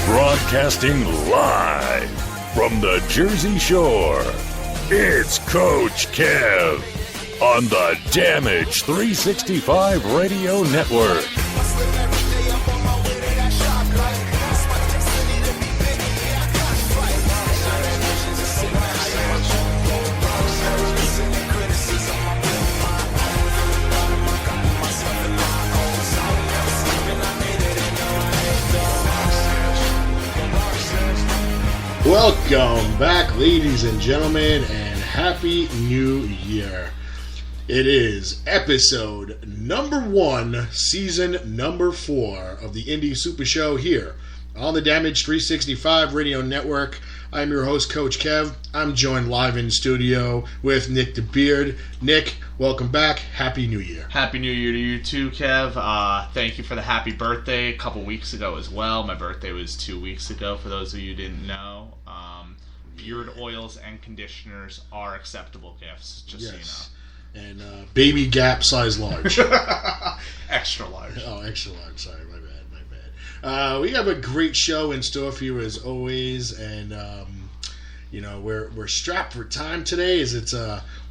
Broadcasting live from the Jersey Shore, it's Coach Kev on the Damage 365 Radio Network. Welcome back, ladies and gentlemen, and Happy New Year. It is episode number 1, season number 4 of the Indy Supershow here on the Damage 365 Radio Network. I'm your host, Coach Kev. I'm joined live in studio with Nick the Beard. Nick, welcome back. Happy New Year. Happy New Year to you too, Kev. Thank you for the happy birthday a couple weeks ago as well. My birthday was 2 weeks ago, for those of you who didn't know. Beard oils and conditioners are acceptable gifts, just so you know. And baby Gap size large. Extra large. Oh, extra large. Sorry, my bad. We have a great show in store for you as always, and we're strapped for time today. As it's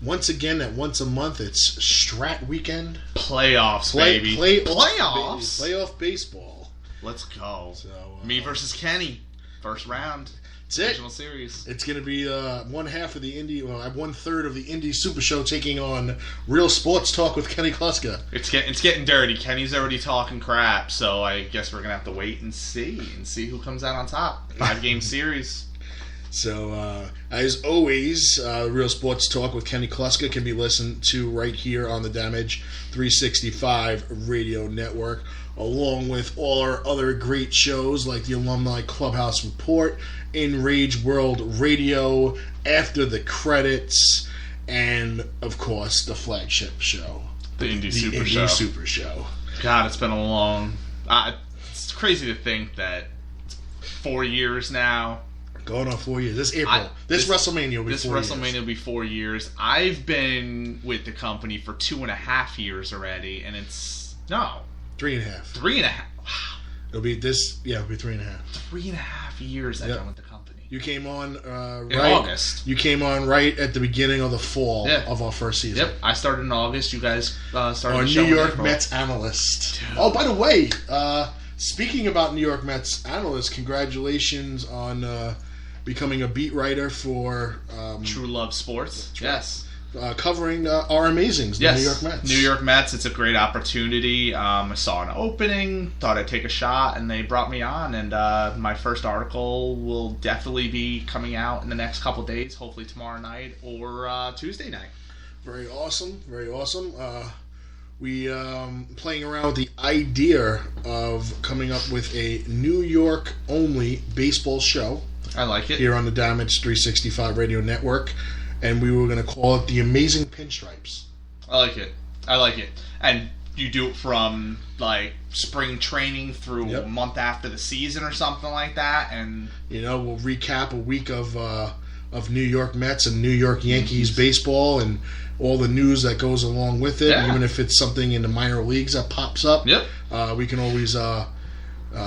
once again that once a month it's Strat Weekend. Playoffs, baby. Playoffs. Playoff baseball. Let's go. So, me versus Kenny, first round. Regional series. It's going to be one third of the Indy Supershow taking on Real Sports Talk with Kenny Kluska. It's getting dirty. Kenny's already talking crap, so I guess we're going to have to wait and see who comes out on top. 5-game series. So, as always, Real Sports Talk with Kenny Kluska can be listened to right here on the Damage 365 Radio Network, along with all our other great shows like the Alumni Clubhouse Report, Enrage World Radio, After the Credits, and, of course, the flagship show. The Indy Super Show. God, it's been a long... it's crazy to think that it's 4 years now. Going on 4 years. This April. This WrestleMania will be 4 years. This WrestleMania will be 4 years. I've been with the company for 2.5 years already, and it's... No. 3.5. 3.5. Wow. It'll be 3.5. 3.5 years I've been with the company. You came on in August. You came on right at the beginning of the fall of our first season. Yep, I started in August. You guys started our the show New York Mets analyst. Dude. Oh, by the way, speaking about New York Mets analyst, congratulations on becoming a beat writer for True Love Sports. Yes. Covering our amazings, the New York Mets. New York Mets, it's a great opportunity. I saw an opening, thought I'd take a shot, and they brought me on. And my first article will definitely be coming out in the next couple days, hopefully tomorrow night or Tuesday night. Very awesome, very awesome. We playing around with the idea of coming up with a New York-only baseball show. I like it. Here on the Damage 365 Radio Network. And we were going to call it The Amazing Pinstripes. I like it. And you do it from, like, spring training through a month after the season or something like that. And we'll recap a week of New York Mets and New York Yankees baseball and all the news that goes along with it. Yeah. Even if it's something in the minor leagues that pops up. Yep. We can always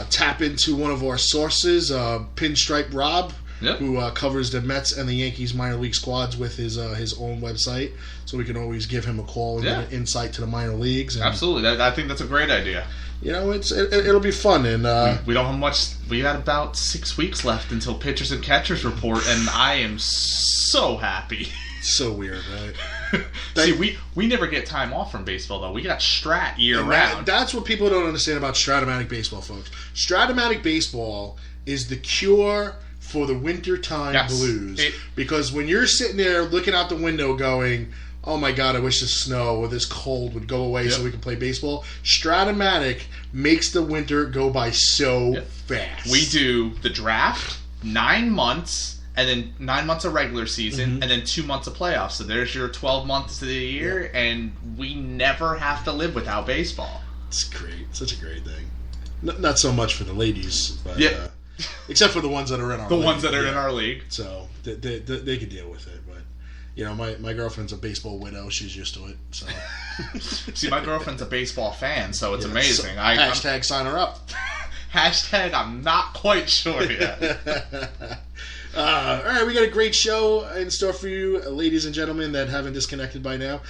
tap into one of our sources, Pinstripe Rob. Yep. Who covers the Mets and the Yankees minor league squads with his own website, so we can always give him a call and get an insight to the minor leagues. And, absolutely, I think that's a great idea. It'll be fun, and we don't have much. We got about 6 weeks left until pitchers and catchers report, and I am so happy. So weird, right? See, we never get time off from baseball though. We got Strat year round. That's what people don't understand about Stratomatic baseball, folks. Stratomatic baseball is the cure for the wintertime blues. Because when you're sitting there looking out the window going, oh my God, I wish the snow or this cold would go away so we can play baseball. Stratomatic makes the winter go by so fast. We do the draft, 9 months, and then 9 months of regular season, and then 2 months of playoffs. So there's your 12 months of the year, and we never have to live without baseball. It's great. Such a great thing. Not so much for the ladies, but except for the ones that are in our league. The ones that are in our league. So they could deal with it. But, you know, my girlfriend's a baseball widow. She's used to it. So See, my girlfriend's a baseball fan, so it's amazing. So, hashtag sign her up. Hashtag I'm not quite sure yet. All right, we got a great show in store for you, ladies and gentlemen that haven't disconnected by now.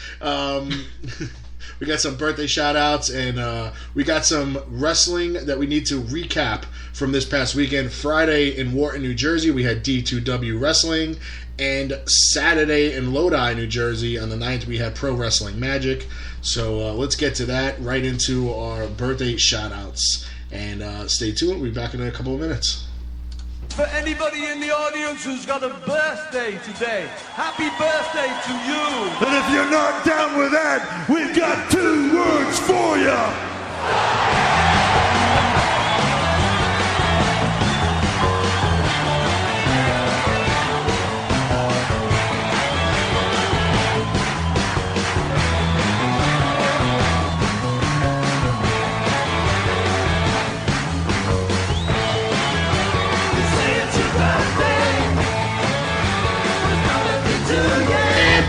We got some birthday shout-outs, and we got some wrestling that we need to recap from this past weekend. Friday in Wharton, New Jersey, we had D2W Wrestling, and Saturday in Lodi, New Jersey, on the 9th, we had Pro Wrestling Magic. So let's get to that, right into our birthday shout-outs. And stay tuned, we'll be back in a couple of minutes. For anybody in the audience who's got a birthday today, happy birthday to you. And if you're not down with that, we've got 2 words for you.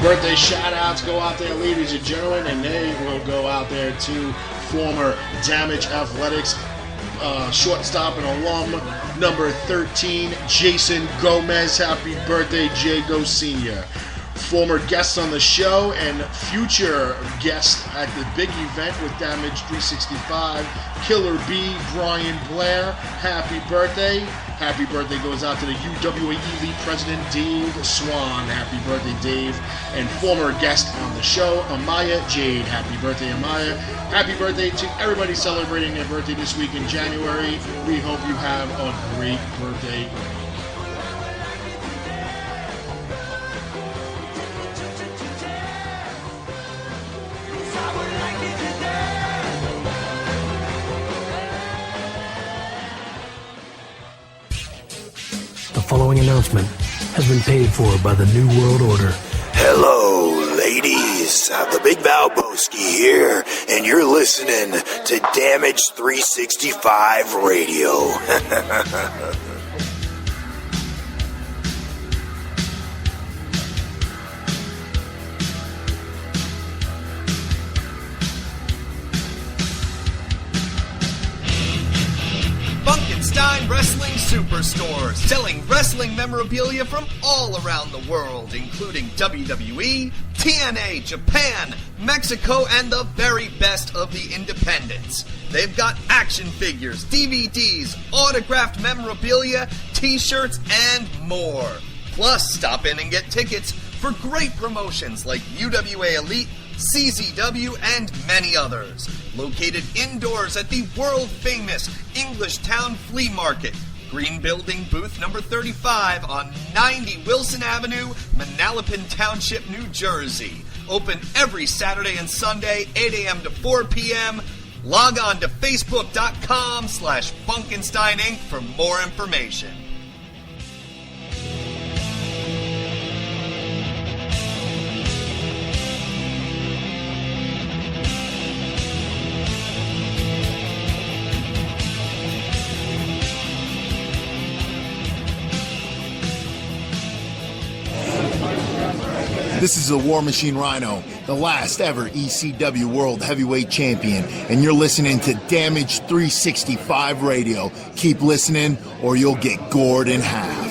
Birthday shout-outs go out there, ladies and gentlemen, and they will go out there to former Damage Athletics shortstop and alum number 13, Jason Gomez. Happy birthday, Jago Sr. Former guests on the show and future guest at the big event with Damage 365, Killer B, Brian Blair. Happy birthday. Happy birthday goes out to the UWA Elite President, Dave Swan. Happy birthday, Dave. And former guest on the show, Amaya Jade. Happy birthday, Amaya. Happy birthday to everybody celebrating their birthday this week in January. We hope you have a great birthday. The following announcement has been paid for by the New World Order. Hello, ladies. The Big Valboski here, and you're listening to Damage 365 Radio. Wrestling Superstores, selling wrestling memorabilia from all around the world, including WWE, TNA, Japan, Mexico, and the very best of the independents. They've got action figures, DVDs, autographed memorabilia, t-shirts, and more. Plus, stop in and get tickets for great promotions like UWA Elite, CZW, and many others. Located indoors at the world-famous English Town Flea Market, Green Building, booth number 35 on 90 Wilson Avenue, Manalapan Township, New Jersey. Open every Saturday and Sunday, 8 a.m. to 4 p.m. Log on to Facebook.com/Funkenstein Inc. for more information. This is the War Machine Rhino, the last ever ECW World Heavyweight Champion, and you're listening to Damage 365 Radio. Keep listening, or you'll get gored in half.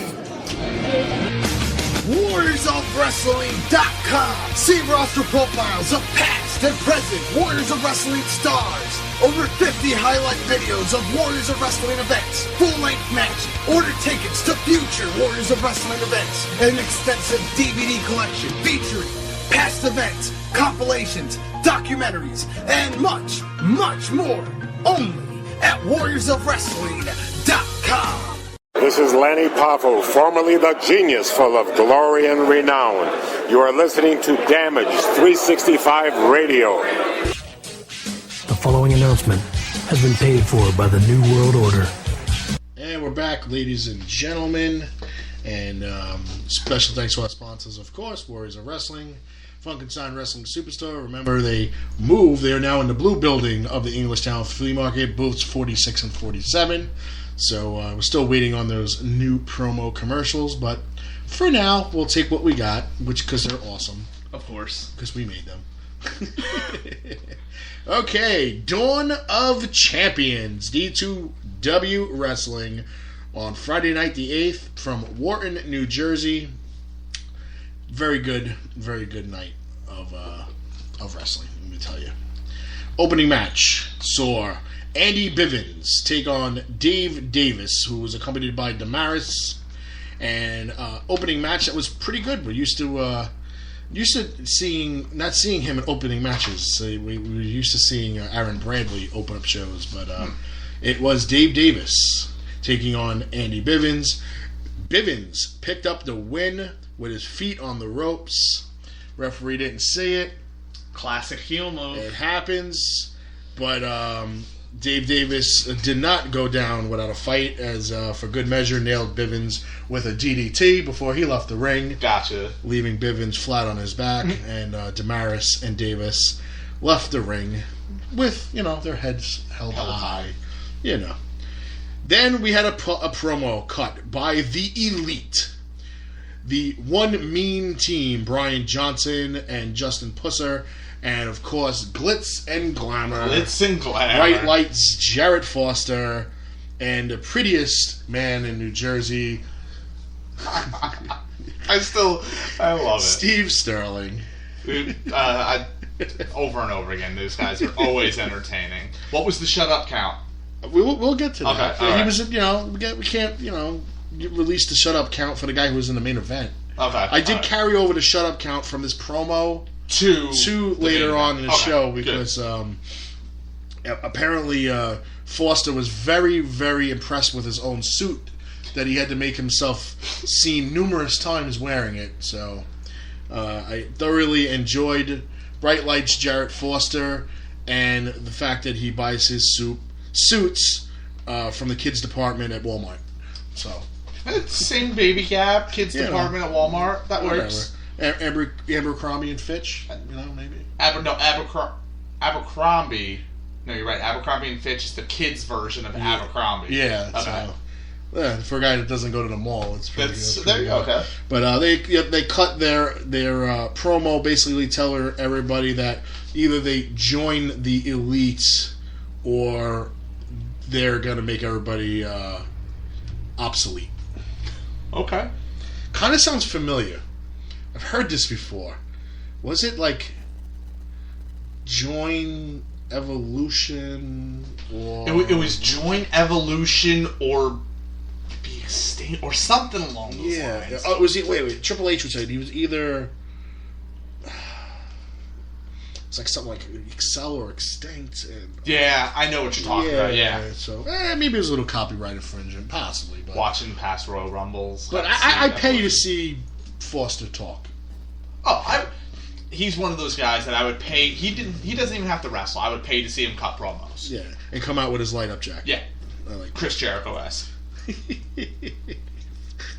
WarriorsOfWrestling.com. See roster profiles of past and present Warriors of Wrestling stars. Over 50 highlight videos of Warriors of Wrestling events, full-length matches, order tickets to future Warriors of Wrestling events, and an extensive DVD collection featuring past events, compilations, documentaries, and much, much more. Only at WarriorsOfWrestling.com. This is Lanny Poffo, formerly the genius full of glory and renown. You are listening to Damage 365 Radio. The following announcement has been paid for by the New World Order. And we're back, ladies and gentlemen. And special thanks to our sponsors, of course, Warriors of Wrestling, Funkenstein Wrestling Superstore. Remember, they moved. They are now in the blue building of the Englishtown Flea Market, booths 46 and 47. So we're still waiting on those new promo commercials. But for now, we'll take what we got, because they're awesome. Of course. Because we made them. Okay, Dawn of Champions, D2W Wrestling, on Friday night the 8th from Wharton, New Jersey. Very good night of wrestling, let me tell you. Opening match saw Andy Bivens take on Dave Davis, who was accompanied by Damaris. And opening match that was pretty good. We're used to not seeing him in opening matches. We were used to seeing Aaron Bradley open up shows, but it was Dave Davis taking on Andy Bivens. Bivens picked up the win with his feet on the ropes. Referee didn't see it. Classic heel move. It happens, but Dave Davis did not go down without a fight, as for good measure nailed Bivens with a DDT before he left the ring. Gotcha. Leaving Bivens flat on his back, and Damaris and Davis left the ring with, their heads held high. Then we had a promo cut by the Elite. The One Mean Team, Brian Johnson and Justin Pusser, and of course, Glitz and Glamour. Bright Lights, Jarrett Foster, and the prettiest man in New Jersey. I love it. Steve Sterling. Over and over again, those guys are always entertaining. What was the shut up count? We'll get to that. Okay, he was, we can't, release the shut up count for the guy who was in the main event. Okay. I did carry over the shut up count from this promo to later on in the show, because apparently Foster was very, very impressed with his own suit, that he had to make himself seen numerous times wearing it. So I thoroughly enjoyed Bright Lights Jarrett Foster, and the fact that he buys his suits from the kids department at Walmart. So same Baby Gap kids department at Walmart. That works. Abercrombie and Fitch, maybe. Abercrombie. No, you're right. Abercrombie and Fitch is the kids' version of Abercrombie. Yeah. Okay. So, for a guy that doesn't go to the mall, it's pretty good. There you go. Okay. But they cut their promo, basically telling everybody that either they join the Elite or they're gonna make everybody obsolete. Okay. Kind of sounds familiar. I've heard this before. Was it like Join Evolution, or it was Join Evolution or be extinct or something along those lines? Oh, was he? Wait. Triple H would say he was either. It's like something like Excel or Extinct. And, yeah, I know what you're talking about. Yeah. So maybe it was a little copyright infringement, possibly. But, watching past Royal Rumbles. But I pay to see Foster talk. Oh, he's one of those guys that I would pay. He doesn't even have to wrestle. I would pay to see him cut promos. Yeah, and come out with his light up jacket. Yeah, I like Chris Jericho-esque.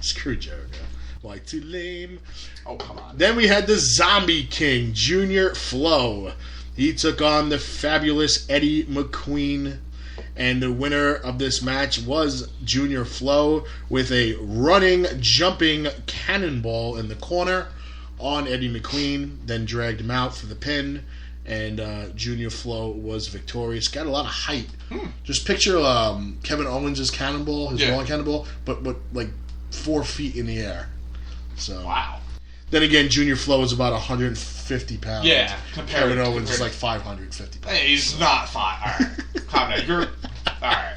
Screw Jericho. Why too lame? Oh, come on. Then we had the Zombie King, Junior Flow. He took on the fabulous Eddie McQueen, and the winner of this match was Junior Flow with a running, jumping cannonball in the corner on Eddie McQueen, then dragged him out for the pin, and Junior Flow was victorious. Got a lot of height. Just picture Kevin Owens' cannonball, his rolling cannonball, but like 4 feet in the air. So wow. Then again, Junior Flow is about 150 pounds. Yeah, Kevin Owens is like 550 pounds. Hey, he's not fine. All right, calm down. You're all right.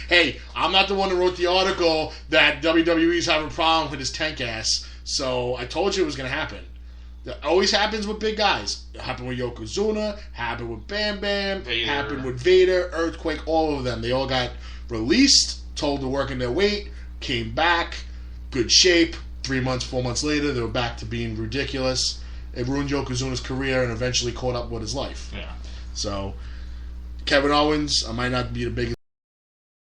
Hey, I'm not the one who wrote the article that WWE's having a problem with his tank ass. So I told you it was going to happen. That always happens with big guys. It happened with Yokozuna, happened with Bam Bam, happened with Vader, Earthquake, all of them. They all got released, told to work in their weight, came back, good shape. 3 months, 4 months later, they were back to being ridiculous. It ruined Yokozuna's career and eventually caught up with his life. Yeah. So, Kevin Owens, I might not be the biggest